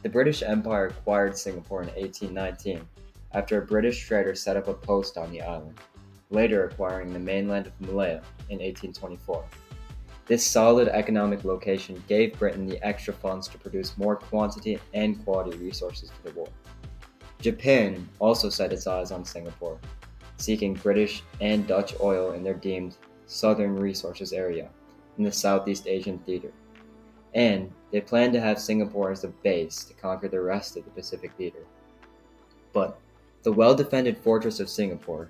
The British Empire acquired Singapore in 1819 after a British trader set up a post on the island, later acquiring the mainland of Malaya in 1824. This solid economic location gave Britain the extra funds to produce more quantity and quality resources for the war. Japan also set its eyes on Singapore, seeking British and Dutch oil in their deemed Southern Resources area in the Southeast Asian theater, and they planned to have Singapore as the base to conquer the rest of the Pacific theater. But the well-defended fortress of Singapore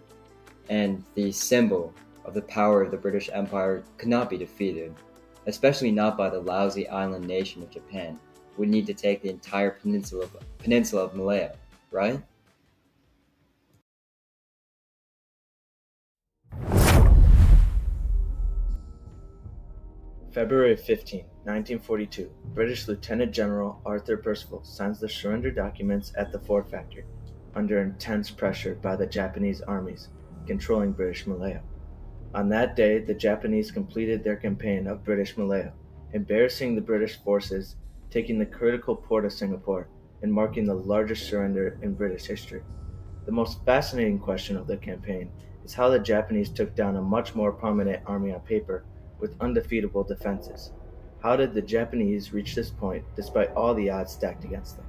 and the symbol of the power of the British Empire could not be defeated, especially not by the lousy island nation of Japan, who would need to take the entire peninsula of Malaya, right? February 15, 1942, British Lieutenant General Arthur Percival signs the surrender documents at the Ford factory, under intense pressure by the Japanese armies controlling British Malaya. On that day, the Japanese completed their campaign of British Malaya, embarrassing the British forces, taking the critical port of Singapore, and marking the largest surrender in British history. The most fascinating question of the campaign is how the Japanese took down a much more prominent army on paper with undefeatable defenses. How did the Japanese reach this point despite all the odds stacked against them?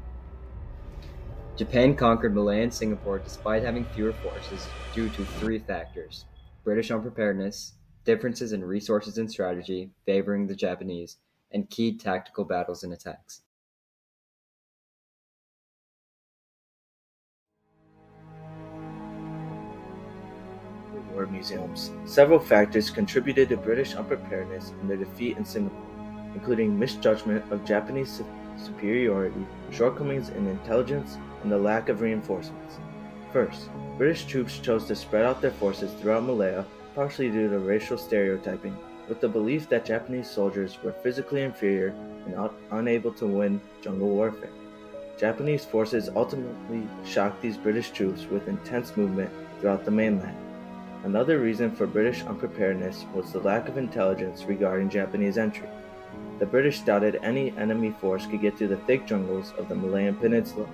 Japan conquered Malaya and Singapore despite having fewer forces due to three factors: British unpreparedness, differences in resources and strategy favoring the Japanese, and key tactical battles and attacks. War museums. Several factors contributed to British unpreparedness and their defeat in Singapore, including misjudgment of Japanese superiority, shortcomings in intelligence, and the lack of reinforcements. First, British troops chose to spread out their forces throughout Malaya, partially due to racial stereotyping, with the belief that Japanese soldiers were physically inferior and unable to win jungle warfare. Japanese forces ultimately shocked these British troops with intense movement throughout the mainland. Another reason for British unpreparedness was the lack of intelligence regarding Japanese entry. The British doubted any enemy force could get through the thick jungles of the Malayan Peninsula.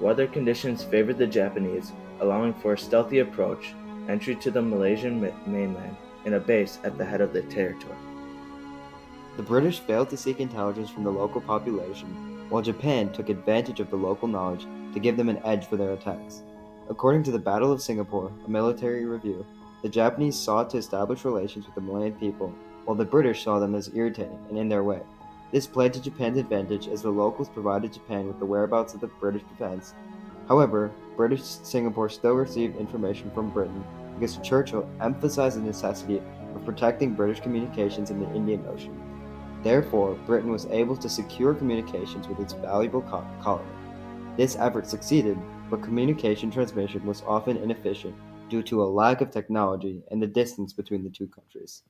Weather conditions favored the Japanese, allowing for a stealthy approach, entry to the Malaysian mainland, and a base at the head of the territory. The British failed to seek intelligence from the local population, while Japan took advantage of the local knowledge to give them an edge for their attacks. According to the Battle of Singapore, a military review, the Japanese sought to establish relations with the Malayan people, while the British saw them as irritating and in their way. This played to Japan's advantage as the locals provided Japan with the whereabouts of the British defense. However, British Singapore still received information from Britain because Churchill emphasized the necessity of protecting British communications in the Indian Ocean. Therefore, Britain was able to secure communications with its valuable colony. This effort succeeded, but communication transmission was often inefficient due to a lack of technology and the distance between the two countries.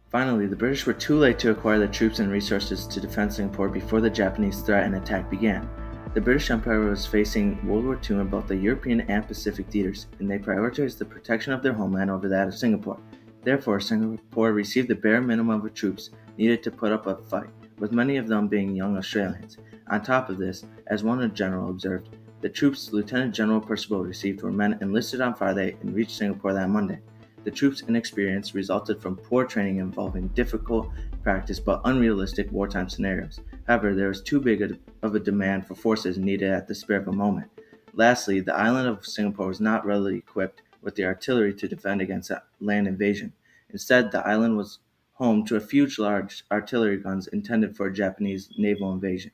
Finally, the British were too late to acquire the troops and resources to defend Singapore before the Japanese threat and attack began. The British Empire was facing World War II in both the European and Pacific theaters, and they prioritized the protection of their homeland over that of Singapore. Therefore, Singapore received the bare minimum of troops needed to put up a fight, with many of them being young Australians. On top of this, as one general observed, the troops Lieutenant General Percival received were men enlisted on Friday and reached Singapore that Monday. The troops' inexperience resulted from poor training involving difficult practice but unrealistic wartime scenarios. However, there was too big of a demand for forces needed at the spur of a moment. Lastly, the island of Singapore was not readily equipped with the artillery to defend against a land invasion. Instead, the island was home to a few large artillery guns intended for a Japanese naval invasion.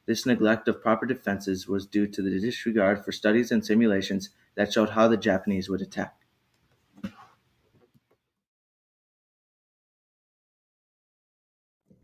This neglect of proper defenses was due to the disregard for studies and simulations that showed how the Japanese would attack.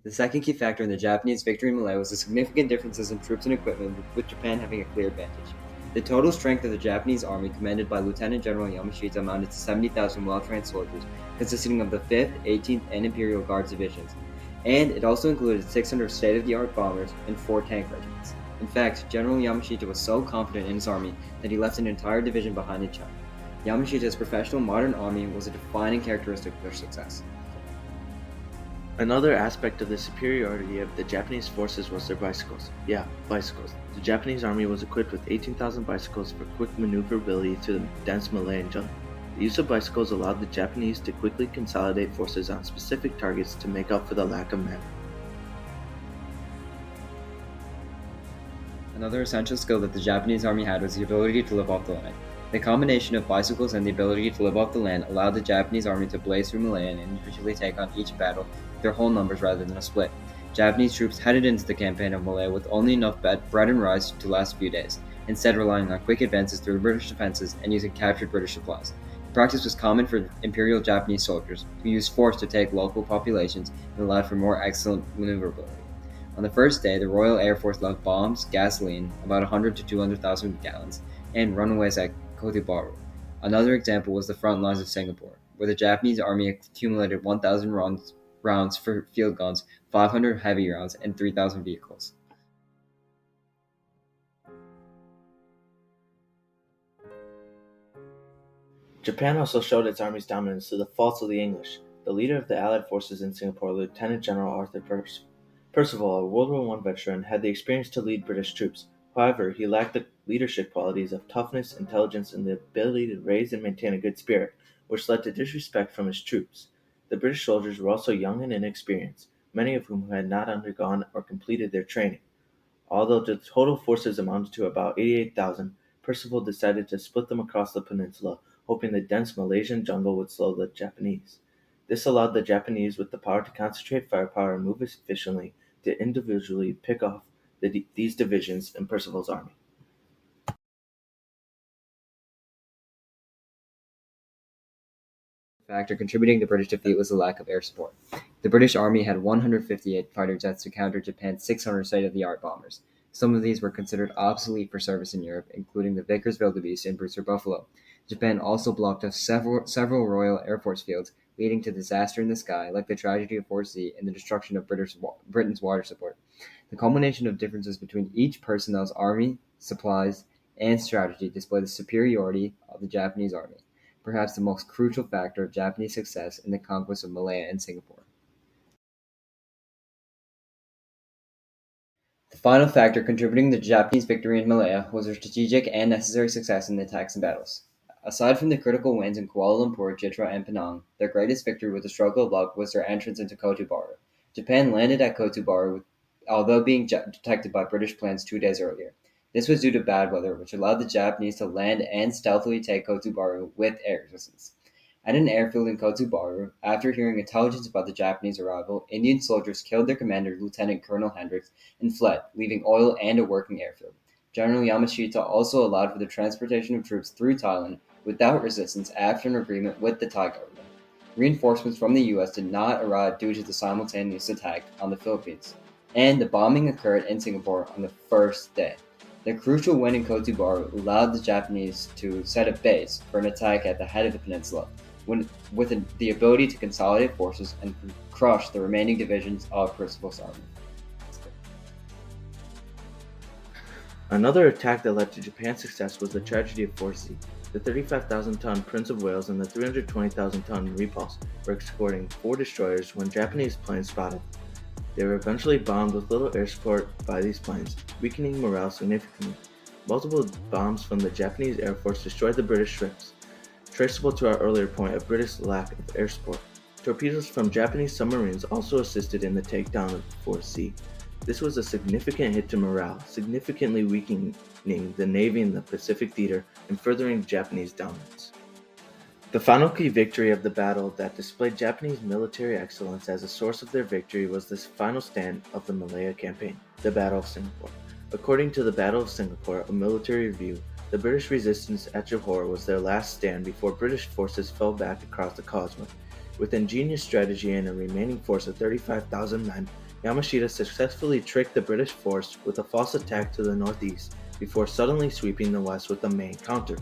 The second key factor in the Japanese victory in Malaya was the significant differences in troops and equipment, with Japan having a clear advantage. The total strength of the Japanese army, commanded by Lieutenant General Yamashita, amounted to 70,000 well-trained soldiers, consisting of the 5th, 18th, and Imperial Guards divisions, and it also included 600 state-of-the-art bombers and 4 tank regiments. In fact, General Yamashita was so confident in his army that he left an entire division behind in China. Yamashita's professional modern army was a defining characteristic of their success. Another aspect of the superiority of the Japanese forces was their bicycles. Yeah, bicycles. The Japanese army was equipped with 18,000 bicycles for quick maneuverability through the dense Malayan jungle. The use of bicycles allowed the Japanese to quickly consolidate forces on specific targets to make up for the lack of men. Another essential skill that the Japanese army had was the ability to live off the land. The combination of bicycles and the ability to live off the land allowed the Japanese army to blaze through Malaya and individually take on each battle with their whole numbers rather than a split. Japanese troops headed into the campaign of Malaya with only enough bread and rice to last a few days, instead relying on quick advances through the British defenses and using captured British supplies. The practice was common for Imperial Japanese soldiers, who used force to take local populations and allowed for more excellent maneuverability. On the first day, the Royal Air Force left bombs, gasoline, about 100 to 200,000 gallons, and runaways at Kotibaru. Another example was the front lines of Singapore, where the Japanese army accumulated 1,000 rounds for field guns, 500 heavy rounds, and 3,000 vehicles. Japan also showed its army's dominance through the faults of the English. The leader of the Allied forces in Singapore, Lieutenant General Arthur Percival, a World War I veteran, had the experience to lead British troops. However, he lacked the leadership qualities of toughness, intelligence, and the ability to raise and maintain a good spirit, which led to disrespect from his troops. The British soldiers were also young and inexperienced, many of whom had not undergone or completed their training. Although the total forces amounted to about 88,000, Percival decided to split them across the peninsula, hoping the dense Malaysian jungle would slow the Japanese. This allowed the Japanese with the power to concentrate firepower and move efficiently to individually pick off these divisions in Percival's army. Factor contributing to British defeat was the lack of air support. The British Army had 158 fighter jets to counter Japan's 600 state-of-the-art bombers. Some of these were considered obsolete for service in Europe, including the Vickers Wildebeest and Brewster Buffalo. Japan also blocked off several Royal Air Force fields, leading to disaster in the sky, like the tragedy of Fort Sea and the destruction of Britain's water support. The culmination of differences between each personnel's army, supplies, and strategy displayed the superiority of the Japanese army, perhaps the most crucial factor of Japanese success in the conquest of Malaya and Singapore. The final factor contributing to Japanese victory in Malaya was their strategic and necessary success in the attacks and battles. Aside from the critical wins in Kuala Lumpur, Chitra, and Penang, their greatest victory with a stroke of luck was their entrance into Kotubaru. Japan landed at Kotubaru, although being detected by British planes 2 days earlier. This was due to bad weather, which allowed the Japanese to land and stealthily take Kotubaru with air resistance. At an airfield in Kotubaru, after hearing intelligence about the Japanese arrival, Indian soldiers killed their commander, Lieutenant Colonel Hendricks, and fled, leaving oil and a working airfield. General Yamashita also allowed for the transportation of troops through Thailand without resistance after an agreement with the Thai government. Reinforcements from the U.S. did not arrive due to the simultaneous attack on the Philippines, and the bombing occurred in Singapore on the first day. The crucial win in Kotubaru allowed the Japanese to set a base for an attack at the head of the peninsula, with the ability to consolidate forces and crush the remaining divisions of Percival's army. Another attack that led to Japan's success was the tragedy of Fort Sea. The 35,000-ton Prince of Wales and the 320,000-ton Repulse were escorting 4 destroyers when Japanese planes spotted them. They were eventually bombed with little air support by these planes, weakening morale significantly. Multiple bombs from the Japanese Air Force destroyed the British ships, traceable to our earlier point of British lack of air support. Torpedoes from Japanese submarines also assisted in the takedown of Fort Sea. This was a significant hit to morale, significantly weakening the Navy in the Pacific theater and furthering Japanese dominance. The final key victory of the battle that displayed Japanese military excellence as a source of their victory was the final stand of the Malaya campaign, the Battle of Singapore. According to the Battle of Singapore, a military review, the British resistance at Johor was their last stand before British forces fell back across the causeway. With ingenious strategy and a remaining force of 35,000 men, Yamashita successfully tricked the British force with a false attack to the northeast before suddenly sweeping the west with a main counter.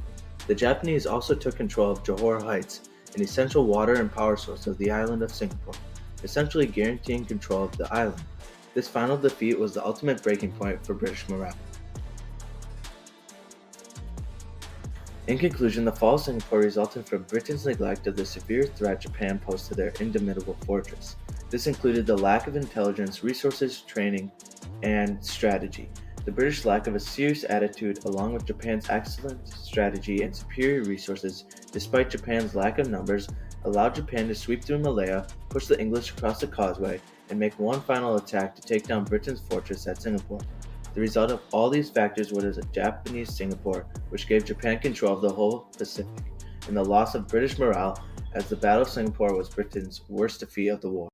The Japanese also took control of Johor Heights, an essential water and power source of the island of Singapore, essentially guaranteeing control of the island. This final defeat was the ultimate breaking point for British morale. In conclusion, the fall of Singapore resulted from Britain's neglect of the severe threat Japan posed to their indomitable fortress. This included the lack of intelligence, resources, training, and strategy. The British lack of a serious attitude, along with Japan's excellent strategy and superior resources, despite Japan's lack of numbers, allowed Japan to sweep through Malaya, push the English across the causeway, and make one final attack to take down Britain's fortress at Singapore. The result of all these factors was a Japanese Singapore, which gave Japan control of the whole Pacific, and the loss of British morale, as the Battle of Singapore was Britain's worst defeat of the war.